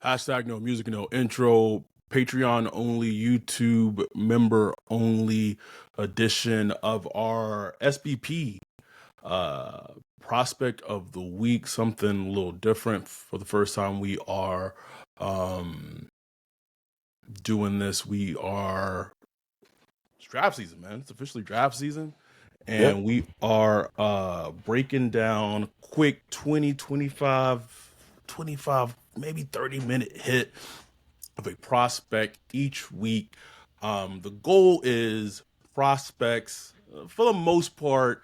Hashtag no music, no intro. Patreon only, YouTube member only edition of our SBP prospect of the week. Something a little different for the first time. We are doing this. It's draft season, man. It's officially draft season. And we are breaking down quick 20, 25, maybe 30-minute hit of a prospect each week. The goal is prospects, for the most part,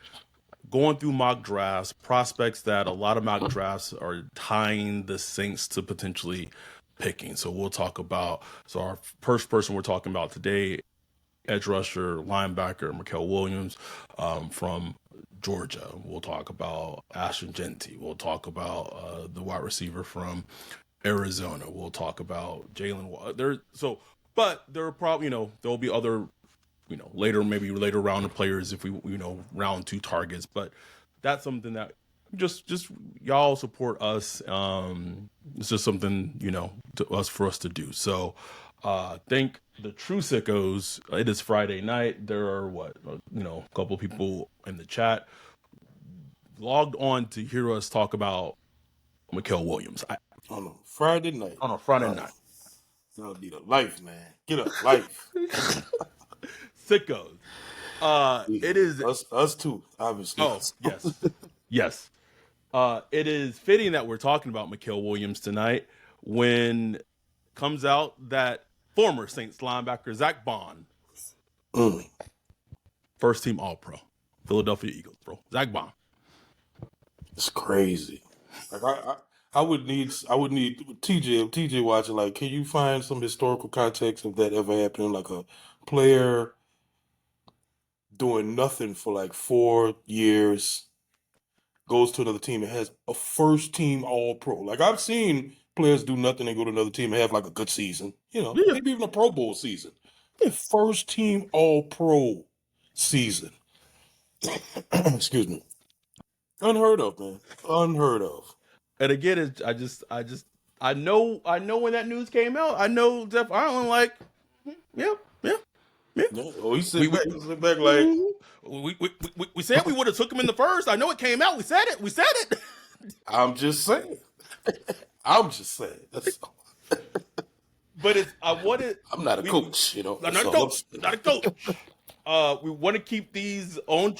going through mock drafts, prospects that a lot of mock drafts are tying the Saints to potentially picking. So we'll talk about, our first person we're talking about today, edge rusher, linebacker, Mykel Williams from Georgia. We'll talk about Ashton Genty. We'll talk about the wide receiver from Arizona. We'll talk about Jalen. But there are probably, there'll be other, maybe later round of players if we, round two targets. But that's something that just y'all support us. It's just something, for us to do. So thank the true sickos. It is Friday night. There are a couple of people in the chat logged on to hear us talk about Mykel Williams on a Friday night. That'll be the life, man. Get a life. Sickos. It is us too, obviously. Oh, yes. It is fitting that we're talking about Mykel Williams tonight when comes out that former Saints linebacker Zach Bond, first team All-Pro, Philadelphia Eagles, bro. Zach Bond. It's crazy. Like I would need TJ watching. Like, can you find some historical context of that ever happening? Like a player doing nothing for like 4 years, goes to another team and has a first team All-Pro. Like, I've seen players do nothing and go to another team and have like a good season. Maybe even a Pro Bowl season. First team All-Pro season. Excuse me. Unheard of, man. Unheard of. And again, I know when that news came out, I know Jeff Ireland like, yeah. Oh, he sit back like, we said we would have took him in the first. I know it came out. We said it. I'm just saying. That's all. But I'm not a coach, I'm not a coach. We want to keep these on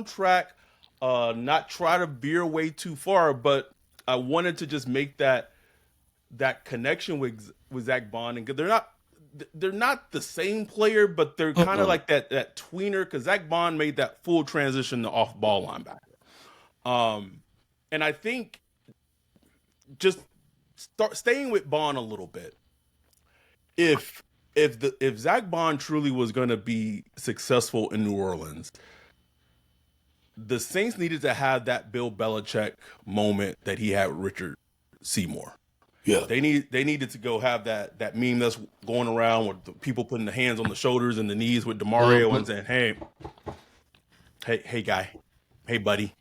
track. Not try to veer way too far, but I wanted to just make that connection with Zach Bond, and they're not the same player, but they're kind of like that tweener, because Zach Bond made that full transition to off ball linebacker. And I think just staying with Bond a little bit. If Zach Bond truly was going to be successful in New Orleans, the Saints needed to have that Bill Belichick moment that he had with Richard Seymour. Yeah, they needed to go have that meme that's going around with the people putting the hands on the shoulders and the knees with DeMario and saying, "Hey, guy, hey, buddy,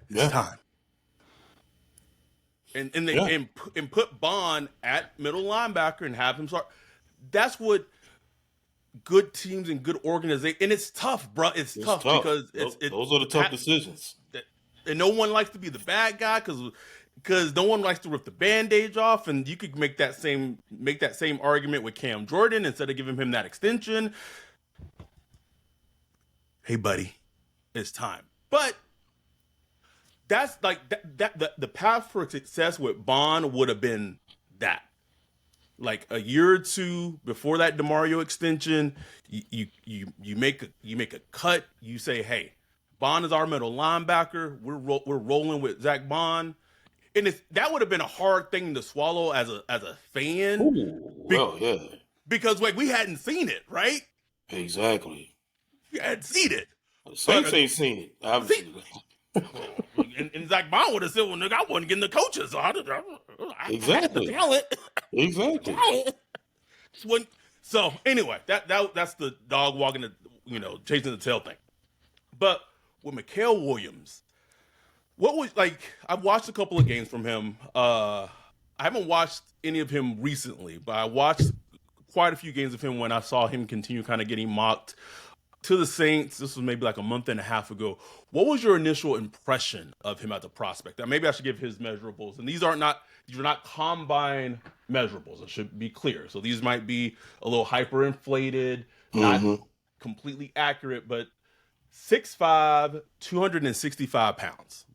it's time." And put Bond at middle linebacker and have him start. That's what good teams and good organization, and it's tough, bro. It's tough because those are the tough decisions. And no one likes to be the bad guy because no one likes to rip the bandage off. And you could make that same argument with Cam Jordan instead of giving him that extension. Hey, buddy, it's time. But that's like the path for success with Bond would have been that. Like a year or two before that DeMario extension, you make a cut. You say, hey, Bond is our middle linebacker. We're rolling with Zach Bond, and that would have been a hard thing to swallow as a fan. Yeah, because we hadn't seen it, right? Exactly. You hadn't seen it. The Saints ain't seen it, obviously. And Zach Bond would have said, "Well, nigga, I wasn't getting the coaches. So I had the talent." Exactly. So anyway, that's the dog walking the chasing the tail thing. But with Mykel Williams, What was like? I've watched a couple of games from him. I haven't watched any of him recently, but I watched quite a few games of him when I saw him continue kind of getting mocked to the Saints. This was maybe like a month and a half ago. What was your initial impression of him as a prospect? Now, maybe I should give his measurables, and these are not combine measurables. It should be clear. So these might be a little hyperinflated, not Mm-hmm. completely accurate, but 6'5", 265 pounds.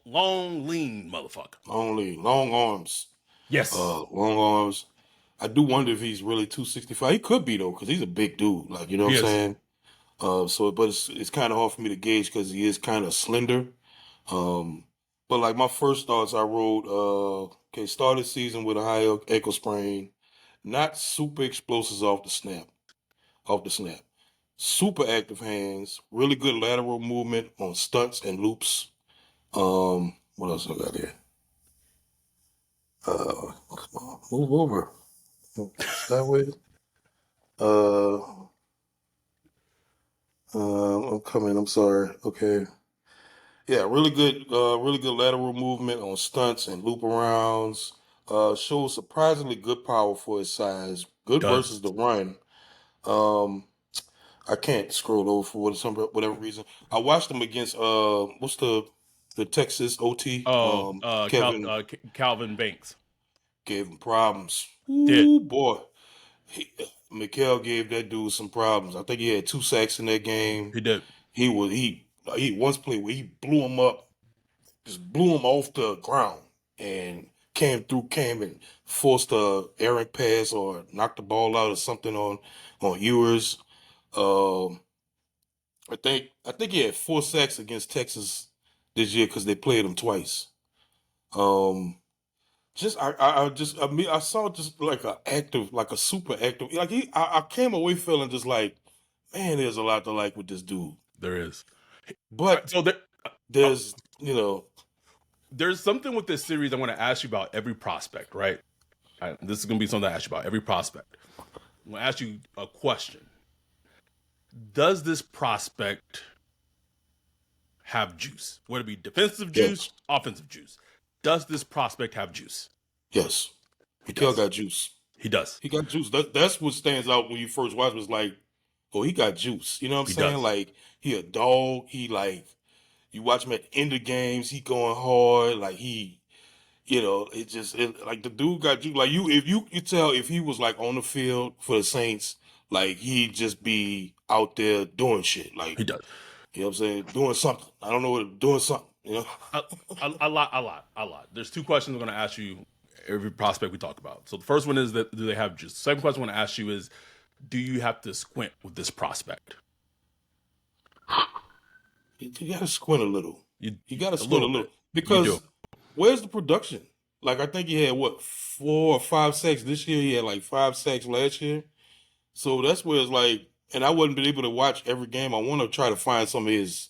Long, lean motherfucker. Only long arms. Yes. Long arms. I do wonder if he's really 265. He could be though, because he's a big dude. Like, you know He what I'm is. saying? But it's kind of hard for me to gauge because he is kind of slender. Um, but like my first thoughts, I wrote, okay, started season with a high ankle sprain, not super explosives off the snap. Super active hands, really good lateral movement on stunts and loops. What else I got here? Come on, move over. That way. Uh, I'm coming. I'm sorry. Okay. Yeah, really good lateral movement on stunts and loop arounds. Shows surprisingly good power for his size. Good Does. versus the run. Um, I can't scroll over for whatever reason. I watched him against what's the Texas OT? Kevin Calvin Banks gave him problems. did. Ooh boy, he, Mykel gave that dude some problems. I think he had 2 sacks in that game. He did. He once played where he blew him up, just blew him off the ground and came and forced a errant pass or knocked the ball out or something on Ewers. Um, I think he had 4 sacks against Texas this year because they played him twice. Um, I mean I saw just like a super active like I came away feeling just like, man, there's a lot to like with this dude. There is. But So there, uh, there's there's something with this series I want to ask you about every prospect, right? This is going to be something I ask you about every prospect. I'm going to ask you a question. Does this prospect have juice? Would it be defensive juice, yes, offensive juice? Does this prospect have juice? yes. He Mikhail does. got juice. He does. He got juice. That's what stands out when you first watch him. Was like, oh, he got juice. You know what I'm He saying? does. Like he a dog. He like you watch him at the end of games. He going hard. Like like the dude got juice. Like if you tell if he was like on the field for the Saints, like he'd just be out there doing shit. Like He does. you know what I'm saying, doing something. I don't know what doing something. You know. A, a lot. There's two questions I'm going to ask you every prospect we talk about. So the first one is that do they have juice? The second question I want to ask you is, do you have to squint with this prospect? You got to squint a little. You You got to a squint a little little bit. You do. because where's the production? Like I think he had what 4 or 5 sacks this year. He had like 5 sacks last year. So that's where it's like, and I wasn't been able to watch every game. I want to try to find some of his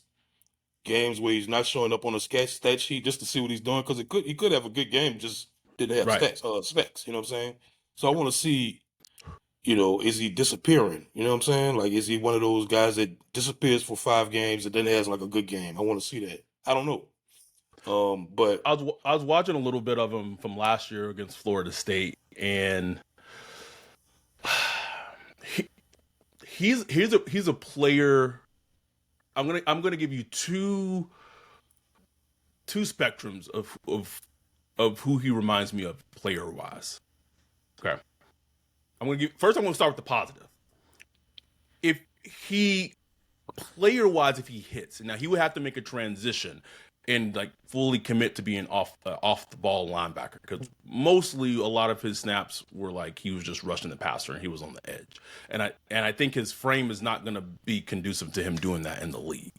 games where he's not showing up on a stat sheet just to see what he's doing because he could have a good game, just didn't have Right. specs. You know what I'm saying? So I want to see, is he disappearing? You know what I'm saying? Like, is he one of those guys that disappears for 5 games and then has like a good game? I want to see that. I don't know. But I was watching a little bit of him from last year against Florida State, and he, he's a player. I'm gonna give you two spectrums of who he reminds me of player wise. Okay, I'm gonna start with the positive. If he player wise, if he hits, now he would have to make a transition and like fully commit to being off the ball linebacker because mostly a lot of his snaps were like he was just rushing the passer and he was on the edge, and I think his frame is not going to be conducive to him doing that in the league.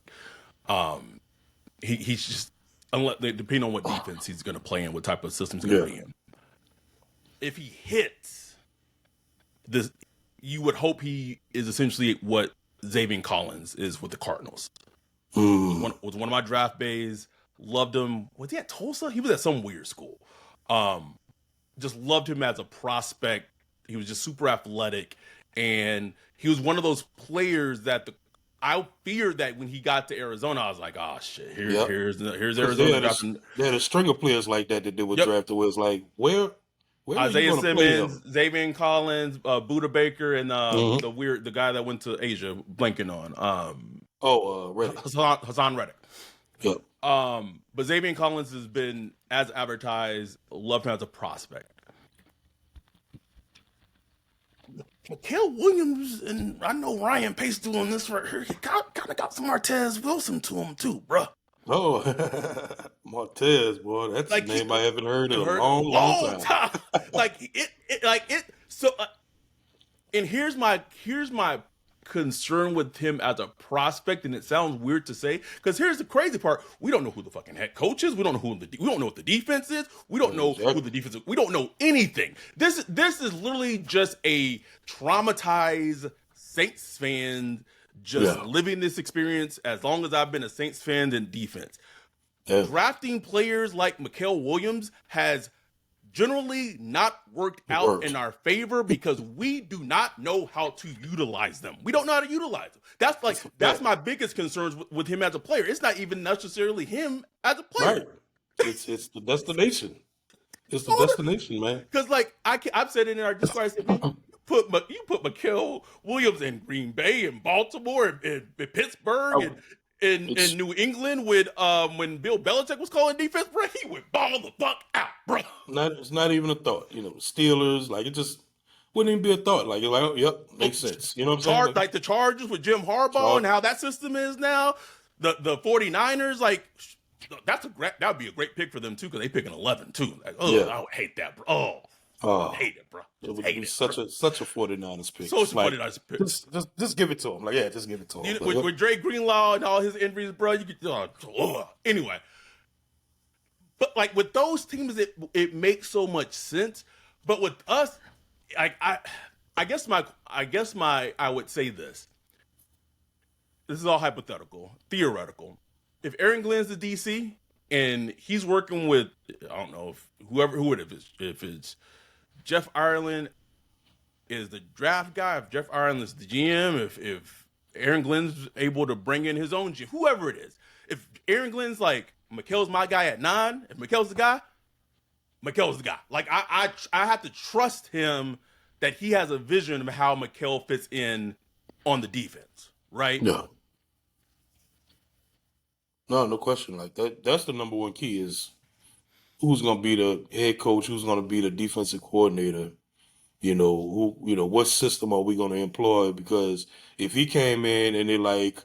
He's just unless depending on what defense he's going to play in, what type of system he's going to yeah, be in. If he hits this, you would hope he is essentially what Xavier Collins is with the Cardinals. mm, Was one of my draft bays. Loved him. Was he at Tulsa? He was at some weird school. Um, just loved him as a prospect. He was just super athletic, and he was one of those players that I feared that when he got to Arizona, I was like, oh shit, Yep. here's Because Arizona dropping. they had a string of players like that they were Yep, drafted where it's like, where are you Isaiah going to play him? Simmons, Xavier Collins, Buda Baker, and Mm-hmm. the guy that went to Asia, blanking on Reddick. Hassan Reddick. Yep. But Xavier Collins has been, as advertised, loved him as a prospect. Mykel Williams, and I know Ryan Pace doing this right here. He kind of got some Martez Wilson to him too, bruh. Oh, Martez, boy, that's Like a name I haven't heard in a heard long, long time. like it. So, and here's my concern with him as a prospect, and it sounds weird to say because here's the crazy part: we don't know who the fucking head coach is. We don't know we don't know what the defense is. We don't know who the defense is. We don't know anything. This is literally just a traumatized Saints fan just living this experience. As long as I've been a Saints fan in defense, drafting players like Mykel Williams has generally not worked out in our favor because we do not know how to utilize them. We don't know how to utilize them. That's my biggest concerns with him as a player. It's not even necessarily him as a player. Right. It's the destination. It's the destination, man. Because I've said it in our Discord. I said, man, you put Mykel Williams in Green Bay and Baltimore and Pittsburgh and in New England when Bill Belichick was calling defense, bro, he would ball the fuck out, bro. It's not even a thought. Steelers, like it just wouldn't even be a thought. Like you're like, oh, yep, makes sense. You know what I'm saying? Like the Chargers with Jim Harbaugh and how that system is now. The 49ers, like that would be a great pick for them too, because they pick an 11 too. Like, I would hate that, bro. I hate it, bro. It would be such a 49ers pick. So it's a 49ers pick. Just give it to him. Like, yeah, just give it to him. With Dre Greenlaw and all his injuries, bro, you could anyway. But like with those teams, it makes so much sense. But with us, I would say this. This is all hypothetical, theoretical. If Aaron Glenn's the DC and he's working with, I don't know if it's Jeff Ireland is the draft guy, if Jeff Ireland is the GM, if Aaron Glenn's able to bring in his own GM, whoever it is. If Aaron Glenn's like, Mykel's my guy at 9, if Mykel's the guy, Mykel's the guy. Like I have to trust him that he has a vision of how Mykel fits in on the defense, right? No question. Like that's the number one key is who's gonna be the head coach, who's gonna be the defensive coordinator. What system are we gonna employ? Because if he came in and they're like,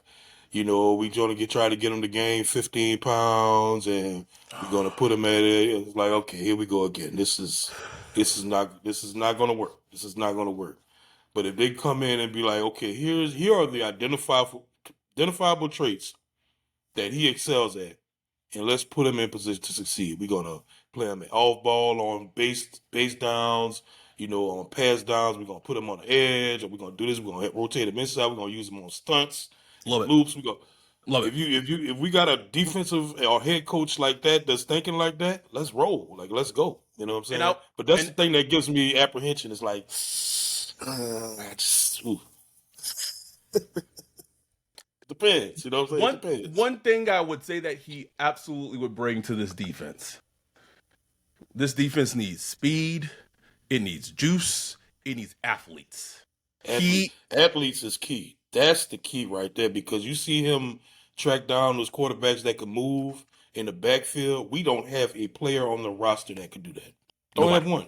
we gonna try to get him to gain 15 pounds and we're gonna put him at it, it's like, okay, here we go again. This is not gonna work. This is not gonna work. But if they come in and be like, okay, here are the identifiable traits that he excels at, and let's put him in position to succeed. We're gonna play him at off ball on base downs, on pass downs. We're gonna put him on the edge, or we're gonna do this. We're gonna rotate him inside. We're gonna use him on stunts, loops. We go. Love it. If we got a defensive or head coach like that that's thinking like that, let's roll. Like let's go. You know what I'm saying? But that's the thing that gives me apprehension. It's like, depends. You know what I'm saying? Depends. One thing I would say that he absolutely would bring to this defense. This defense needs speed. It needs juice. It needs athletes. Athletes is key. That's the key right there, because you see him track down those quarterbacks that can move in the backfield. We don't have a player on the roster that can do that. Don't have one.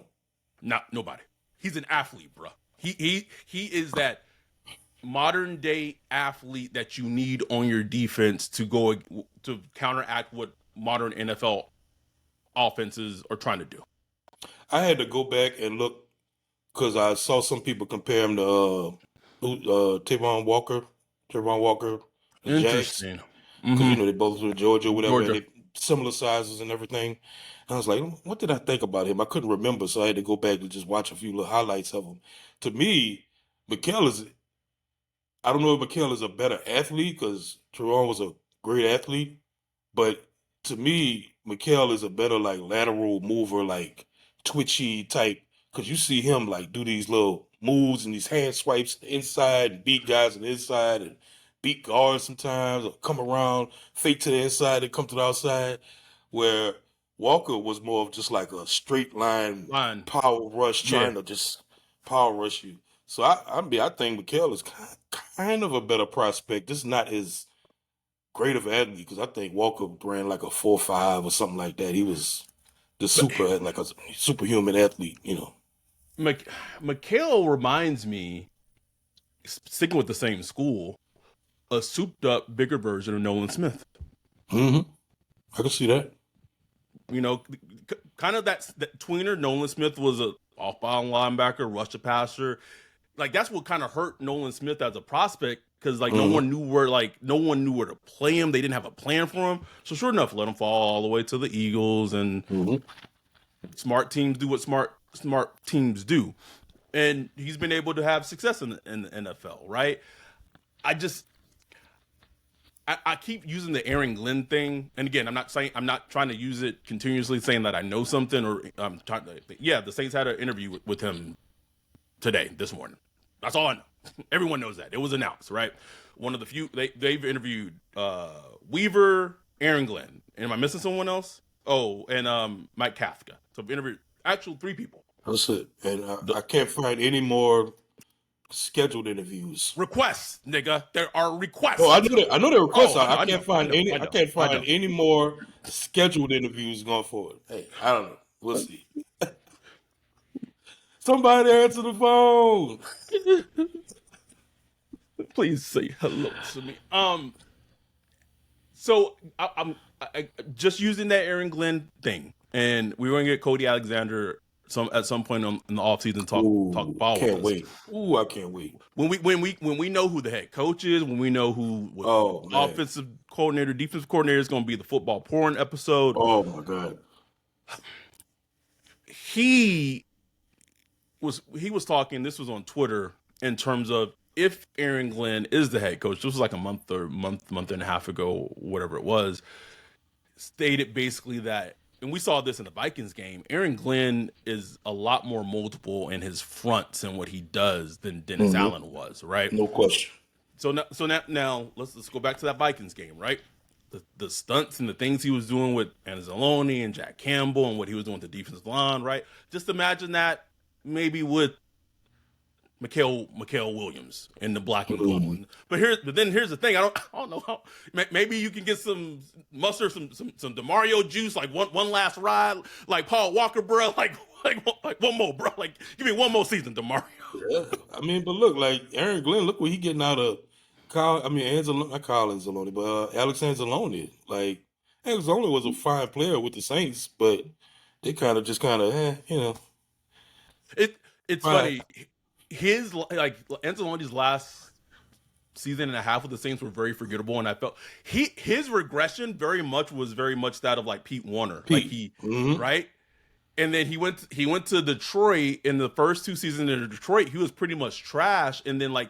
Nobody. He's an athlete, bro. He is that modern day athlete that you need on your defense to counteract what modern NFL offenses are trying to do. I had to go back and look because I saw some people compare him to Trayvon Walker, the Jags. Interesting. Because they both were Georgia, whatever. They similar sizes and everything. And I was like, what did I think about him? I couldn't remember, so I had to go back and just watch a few little highlights of him. To me, Mykel is. I don't know if Mykel is a better athlete because Trayvon was a great athlete, but to me, Mykel is a better like lateral mover, like twitchy type. Because you see him like do these little moves and these hand swipes inside and beat guys on the inside and beat guards sometimes, or come around, fake to the inside, and come to the outside. Where Walker was more of just like a straight line Line. power rush, Yeah. trying to just power rush you. So I think Mykel is kind of a better prospect, just not as great of an athlete, because I think Walker ran like a 4.5 or something like that. He was the like a superhuman athlete, you know. Mykel reminds me, sticking with the same school, a souped up, bigger version of Nolan Smith. Mm-hmm. I can see that. You know, kind of that tweener. Nolan Smith was a off-ball linebacker, rusher passer. Like that's what kind of hurt Nolan Smith as a prospect, because like no one knew where to play him. They didn't have a plan for him. So sure enough, let him fall all the way to the Eagles, and smart teams do what smart teams do, and he's been able to have success in the NFL. Right? I keep using the Aaron Glenn thing, and again, I'm not trying to use it continuously, saying that I know something, or I'm trying to. Yeah, the Saints had an interview with him this morning. That's all I know. Everyone knows that it was announced, right? One of the few they've interviewed Weaver, Aaron Glenn, and am I missing someone else? Oh, and Mike Kafka. So I've interviewed actual 3 people. That's it, and I can't find any more scheduled interviews. Requests, nigga. There are requests. Oh, I know that. I know there are requests. I can't find any more scheduled interviews going forward. Hey, I don't know. We'll see. Somebody answer the phone. Please say hello to me. So I'm just using that Aaron Glenn thing, and we're going to get Cody Alexander at some point in the offseason talk ball. Can't wait. Ooh, I can't wait. When we know who the head coach is, when we know who offensive coordinator, defensive coordinator is going to be the football porn episode. Oh my God. He was talking. This was on Twitter in terms of if Aaron Glenn is the head coach. This was like a month and a half ago, whatever it was. Stated basically that, and we saw this in the Vikings game, Aaron Glenn is a lot more multiple in his fronts and what he does than Dennis Allen was, right? No question. So now let's go back to that Vikings game, right? The stunts and the things he was doing with Anzalone and Jack Campbell and what he was doing with the defensive line, right? Just imagine that maybe with Mykel Williams in the black and gold. But then here's the thing. I don't know how. Maybe you can get some muster, some DeMario juice, like one last ride, like Paul Walker, bro. Like one more, bro. Like give me one more season, DeMario. Yeah. I mean, but look, like Aaron Glenn, look what he getting out of Alex Anzalone, but Alex Anzalone. Like Anzalone was a fine player with the Saints, but they kind of you know. It's funny. His like Anzalone's last season and a half with the Saints were very forgettable, and I felt his regression was very much that of like Pete Warner, like right. And then he went to Detroit in the first 2 seasons in Detroit. He was pretty much trash, and then like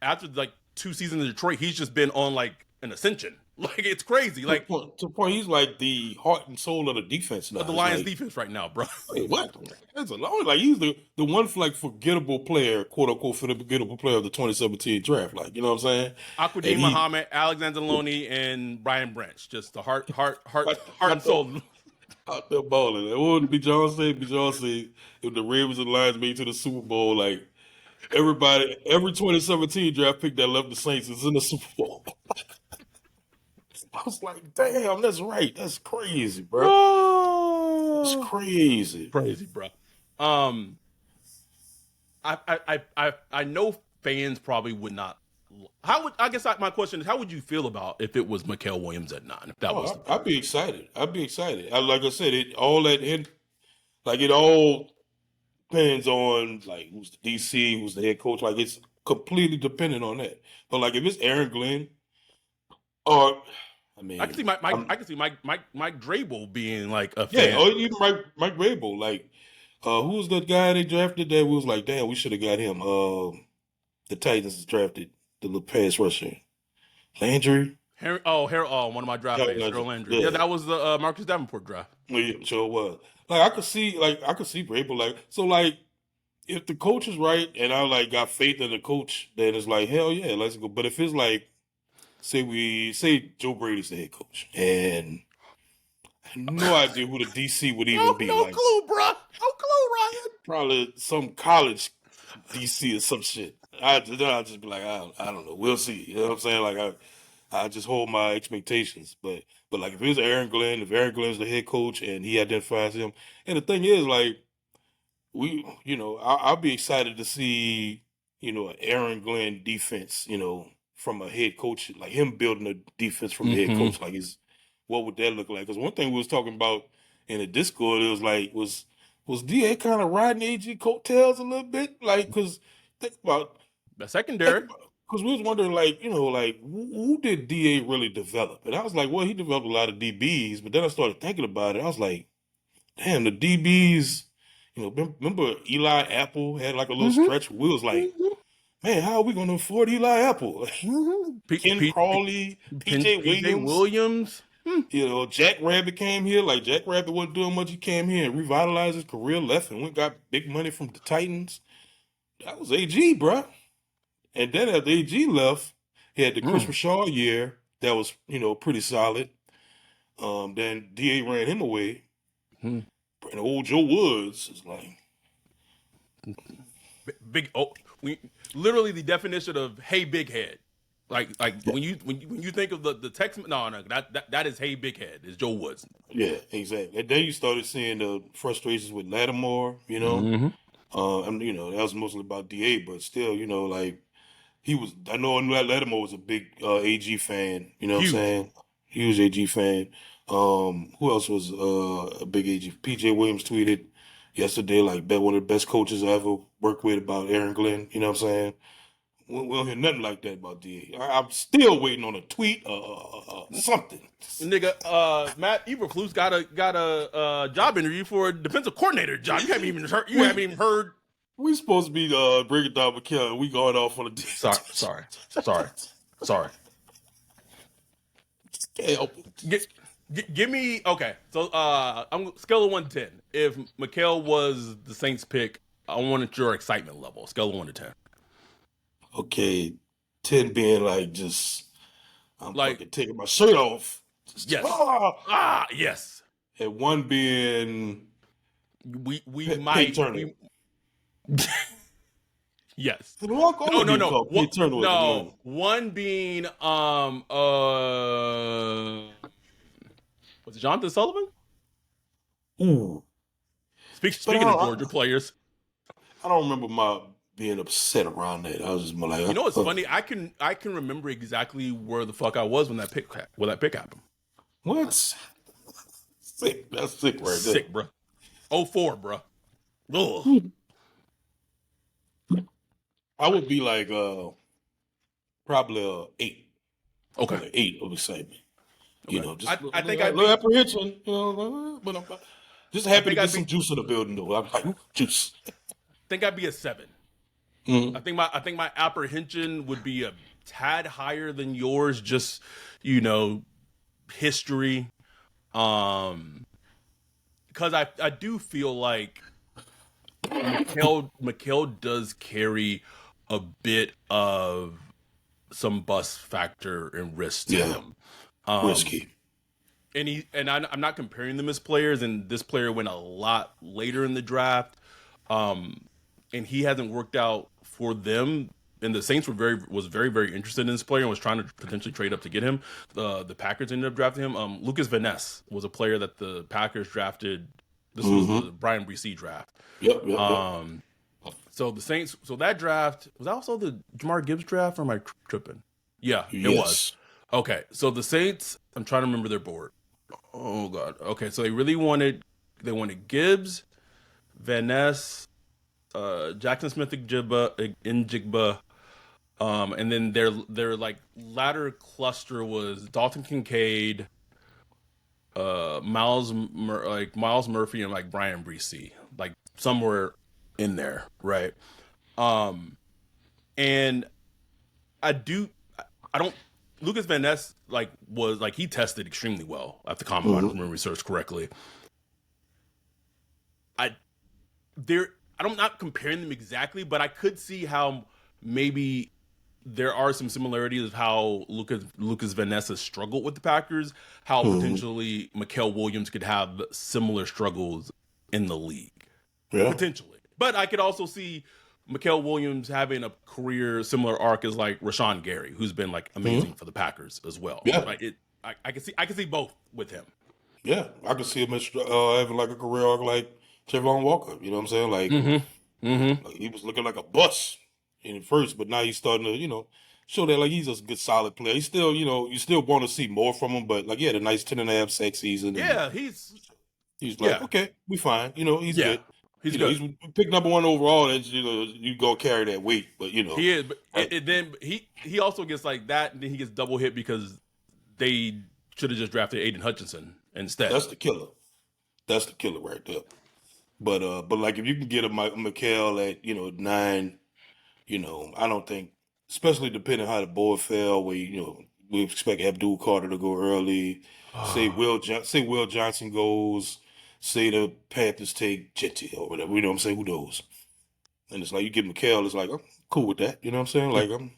after like 2 seasons in Detroit, he's just been on like an ascension. Like it's crazy. Like to the point, he's like the heart and soul of the defense now. The Lions defense right now, bro. Wait, what? That's a lot. Like he's the one like forgettable player, quote unquote, forgettable player of the 2017 draft. Like you know what I'm saying? Aquadine Muhammad, Alexander Loney, and Brian Branch. Just the heart and soul. Out there balling. What would be John say? If the Ravens and Lions made it to the Super Bowl, like every 2017 draft pick that left the Saints is in the Super Bowl. I was like, damn, that's right. That's crazy, bro. Oh, that's crazy. Crazy, bro. I know fans probably would not. My question is, how would you feel about if it was Mykel Williams at 9? If that was, I'd be excited. Like I said, it all depends on like who's the DC, who's the head coach. Like it's completely dependent on that. But like if it's Aaron Glenn, or I mean, I can see Mike Vrabel being like a fan. Yeah, or even Mike Vrabel. Like, who was that guy they drafted that was like, damn, we should have got him. The Titans drafted the little pass rusher, Landry. One of my draft picks, Harold Landry. Yeah, that was the Marcus Davenport draft. Yeah, sure was. Like I could see Vrabel. Like so, like if the coach is right and I like got faith in the coach, then it's like hell yeah, let's go. But if it's like say Joe Brady's the head coach, and I have no idea who the DC would even be. No Like clue, bro. No clue, Ryan. probably some college DC or some shit. I'll just be like, I don't know. We'll see. You know what I'm saying? Like I just hold my expectations. But like if it's if Aaron Glenn's the head coach and he identifies him, and the thing is like I'll be excited to see an Aaron Glenn defense. From a head coach, like him building a defense from the head Mm-hmm. coach. Like what would that look like? Because one thing we was talking about in the Discord, it was like was DA kind of riding AG coattails a little bit? Like, because think about The secondary. because we was wondering, like, like who did DA really develop? And I was like, well, he developed a lot of DBs, but then I started thinking about it. I was like, damn, the DBs. Remember Eli Apple had like a little Mm-hmm. stretch where we was like, Mm-hmm. man, how are we going to afford Eli Apple? Mm-hmm. Ken Crawley, PJ PJ Williams. Williams. Jack Rabbit came here. Like Jack Rabbit wasn't doing much. He came here and revitalized his career, left and went got big money from the Titans. That was AG, bruh. And then after AG left, he had the Chris Mm. Rashaw year that was, pretty solid. Then DA ran him away. Mm. And old Joe Woods is like, Big. Oh, literally the definition of hey big head. Like when you think of the text, no, that is hey big head is Joe Woods. yeah, exactly. And then you started seeing the frustrations with Lattimore, Mm-hmm. and that was mostly about DA, but still, like I knew that Lattimore was a big AG fan, you know what I'm Huge. saying? Huge AG fan. Who else was a big AG? PJ Williams tweeted yesterday, like, bet one of the best coaches I ever worked with about Aaron Glenn, you know what I'm saying? We don't hear nothing like that about DA. I'm still waiting on a tweet, something. Nigga, Matt Eberflus got a job interview for a defensive coordinator job. You haven't even heard. You haven't even heard. We supposed to be breaking down Mykel, and we going off on a Sorry. Can't help it. Give me okay. So I'm scale of 1 to 10. If Mykel was the Saints pick, I wanted your excitement level. Scale of 1 to 10. Okay, 10 being like just I'm Like fucking taking my shirt off. yes. Yes. And 1 being We Pay might. Turner. Yes. No. Pay Turner was the money. 1 being was it Jonathan Sullivan? Ooh. Speaking of Georgia players. I don't remember my being upset around that. I was just more like, You know what's funny? I can remember exactly where the fuck I was when that pick happened. What? Sick. That's sick right there. Sick, bro. 04, bro. Ugh. I would be like probably 8. Okay. Like 8 of excitement. Okay. Just I think a little apprehension, but I'm just happy to get some juice in the building though. I'm like, juice. I think I'd be a 7. Mm-hmm. I think my apprehension would be a tad higher than yours, just history. Because I do feel like Mykel does carry a bit of some bust factor and risk to him. Risky. And I'm not comparing them as players, and this player went a lot later in the draft. And he hasn't worked out for them. And the Saints was very, very interested in this player and was trying to potentially trade up to get him. The Packers ended up drafting him. Lucas Van Ness was a player that the Packers drafted. This was the Brian Bresee draft. Yep. So the Saints. So that draft was that also the Jamar Gibbs draft, or am I tripping? Yeah, it was. Okay, so the Saints. I'm trying to remember their board. Oh God. Okay, so they wanted Gibbs, Van Ness, Jackson Smith-Njigba, and then their like latter cluster was Dalton Kincaid, Miles Murphy, and like Brian Bresee, like somewhere in there, right? And I don't. Lucas Van Ness was he tested extremely well at the combine, if I remember research correctly. I'm not comparing them exactly, but I could see how maybe there are some similarities of how Lucas Van Ness has struggled with the Packers, how Mhm. potentially Mykel Williams could have similar struggles in the league. Yeah. Potentially. But I could also see Mykel Williams having a career similar arc as like Rashawn Gary, who's been like Mhm. amazing for the Packers as well. Yeah. Like I can see both with him. Yeah. I could see him having like a career arc like Trayvon Walker. You know what I'm saying? Mm-hmm. Mm-hmm. Like he was looking like a bust in first, but now he's starting to, show that like he's a good solid player. He's still, you still want to see more from him, but like he had a nice 10.5 sack season, and Yeah, he's like, yeah. okay, we fine. He's Yeah. good. He's good. He's picked #1 overall. That's you go carry that weight, but He is, but I- then he also gets like that, and then he gets double hit because they should have just drafted Aiden Hutchinson instead. that's the killer. That's the killer right there. But like if you can get a Mykel at 9, I don't think, especially depending how the board fell, where we expect Abdul Carter to go early. Say Will Johnson goes. Say the Panthers take Jetty or whatever. You know what I'm saying? Who knows? And it's like you get Mykel, it's like I'm cool with that. You know what I'm saying? Yeah. Like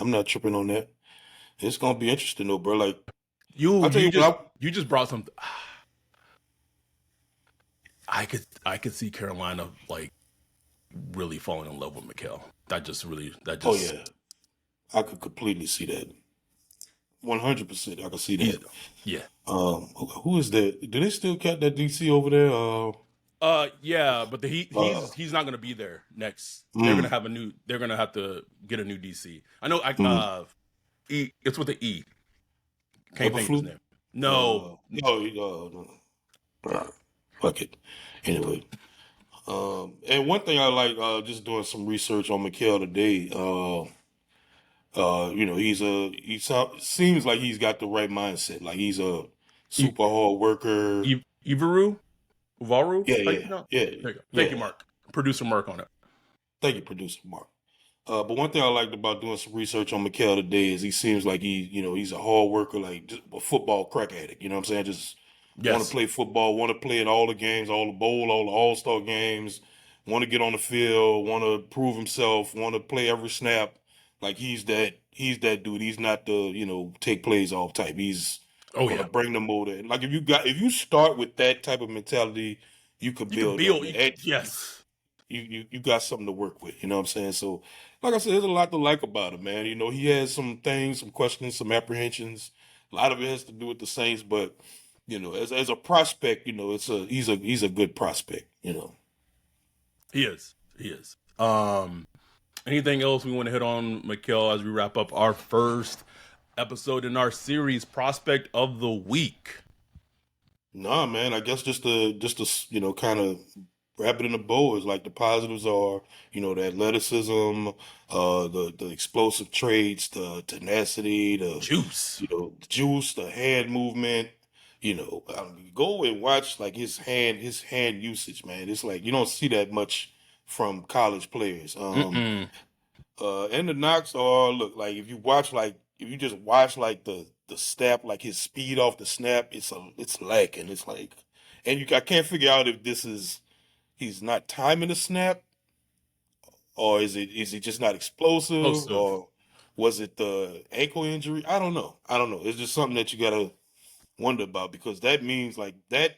I'm not tripping on that. It's gonna be interesting though, bro. Like You I'll tell you you just what. you just brought something. I could see Carolina like really falling in love with Mykel. That Oh just yeah, I could completely see that. 100%, I can see he's that. yeah. Who is that? Do they still cat that DC over there? Yeah, but Uh, he's not gonna be there next. mm, They're gonna have to get a new DC. I know. mm, It's with the E. Can't think of his Eberflus? name. No. No, no. Fuck it. Anyway, and one thing I like, just doing some research on Mykel today. Seems like he's got the right mindset. Like he's a E- super hard worker. Ivaru, Varu. Yeah, How you yeah, pronounce? yeah, There you go. Thank you, yeah. Mark. Producer Mark on it. Thank you, producer Mark. But one thing I liked about doing some research on Mykel today is he seems like he's a hard worker, like just a football crack addict. You know what I'm saying? Just want to Yes. play football, want to play in all the games, all the bowl, all the All-Star games, want to get on the field, want to prove himself, want to play every snap. Like he's that dude. He's not the, take plays off type. He's Oh gonna yeah. bring the motor. Like if you start with that type of mentality, you could You can build on build. that. Yes. You got something to work with. You know what I'm saying? So, like I said, there's a lot to like about him, man. He has some things, some questions, some apprehensions. A lot of it has to do with the Saints, but as a prospect, he's a good prospect. He is. He is. Anything else we want to hit on, Mykel, as we wrap up our first episode in our series, Prospect of the Week? Nah, man. I guess just to kind of wrap it in a bow is like the positives are the athleticism, the explosive traits, the tenacity, Juice. the juice, the hand movement. Go and watch like his hand usage, man. It's like you don't see that much from college players. Mm-mm. And the knocks are look like if you just watch like the snap, like his speed off the snap, it's lacking. It's like, and I can't figure out if this is he's not timing the snap, or is he just not explosive, Explosive. or was it the ankle injury? I don't know. It's just something that you gotta wonder about because that means like that,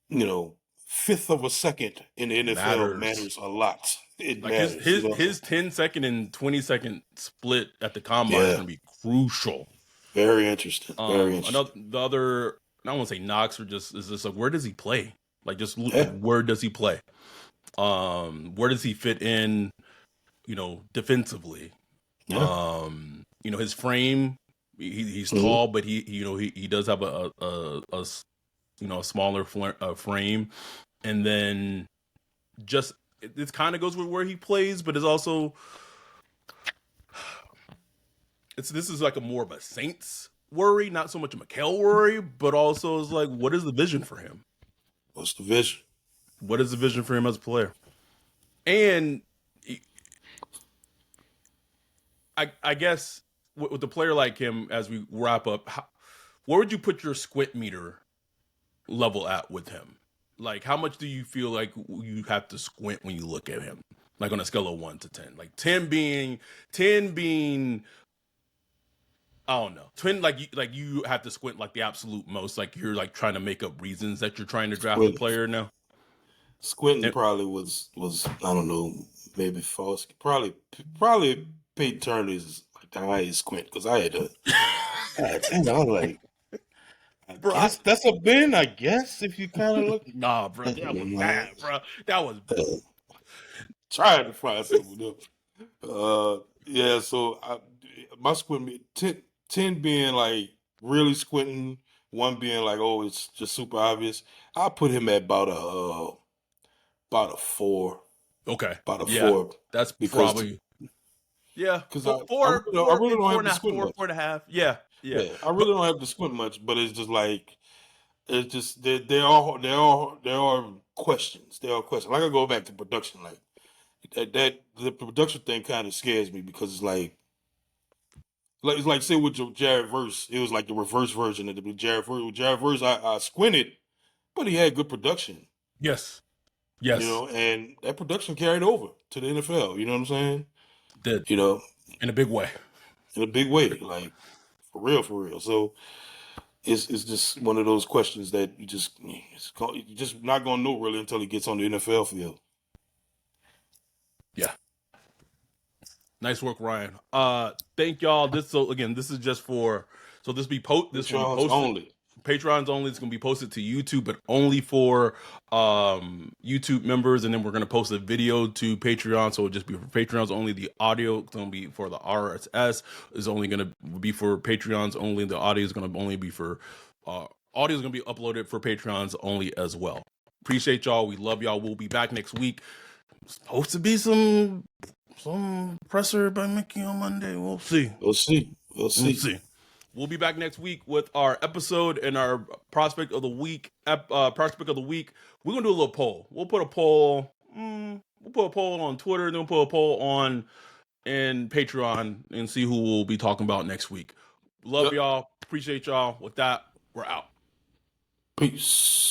you know, fifth of a second in the NFL Matters. matters a lot. It Like his matters, you his know. his 10-second and 20-second split at the combine is Yeah, going to be crucial. very interesting. Very interesting. The other, I don't want to say knocks, or just like, where does he play? Like, just Yeah, where does he play? Where does he fit in? Defensively. yeah. His frame. He's Hmm. tall, but he does have a smaller frame, and then just it kind of goes with where he plays, but it's also this is like a more of a Saints worry, not so much a Mykel worry, but also is like, what is the vision for him? What's the vision? What is the vision for him as a player? And I guess with a player like him, as we wrap up, where would you put your squint meter level at with him? Like, how much do you feel like you have to squint when you look at him? Like on a scale of 1 to 10. Like 10 being I don't know. Twin, like you have to squint like the absolute most. Like you're like trying to make up reasons that you're trying to draft a player now. Squinting And, probably was I don't know, maybe false. Probably Peyton Turner is like the highest squint because I had to. I was like, I bro, guess that's a bin. I guess if you kind of look. nah, bro, that was bad, bro. That was Trying to find something else. Yeah. So my squint 10 being like really squinting, 1 being like, oh, it's just super obvious. I put him at about a 4. okay. About a Yeah, 4 that's because probably I four, really maybe don't four have and to a half, squint much. 4.5. Yeah, yeah. Yeah, I But really don't have to squint much, but it's just like it's just there are questions. There are questions. Like I go back to production, like that the production thing kind of scares me because it's like say with Jared Verse, it was like the reverse version of the Jared Verse. With Jared Verse, I squinted, but he had good production, yes, yes, and that production carried over to the NFL. You know what I'm saying? did You know, in a big way. in a big way, like for real, for real. So it's just one of those questions that you're just not gonna know really until he gets on the NFL field. Yeah. Nice work, Ryan. Thank y'all. This is just for this will be Patreons posted. only. Patreons only. It's gonna be posted to YouTube, but only for YouTube members, and then we're gonna post a video to Patreon. So it'll just be for Patreons only. The audio is gonna be for the RSS is only gonna be for Patreons only. The audio is gonna only be for audio is gonna be uploaded for Patreons only as well. Appreciate y'all. We love y'all. We'll be back next week. Supposed to be some presser by Mickey on Monday. We'll see. We'll see. We'll We'll see. see. We'll be back next week with our episode and our prospect of the week. Prospect of the week. We're gonna do a little poll. We'll put a poll. We'll put a poll on Twitter, and then we'll put a poll on and Patreon, and see who we'll be talking about next week. Love Yep. y'all. Appreciate y'all. With that, we're out. Peace.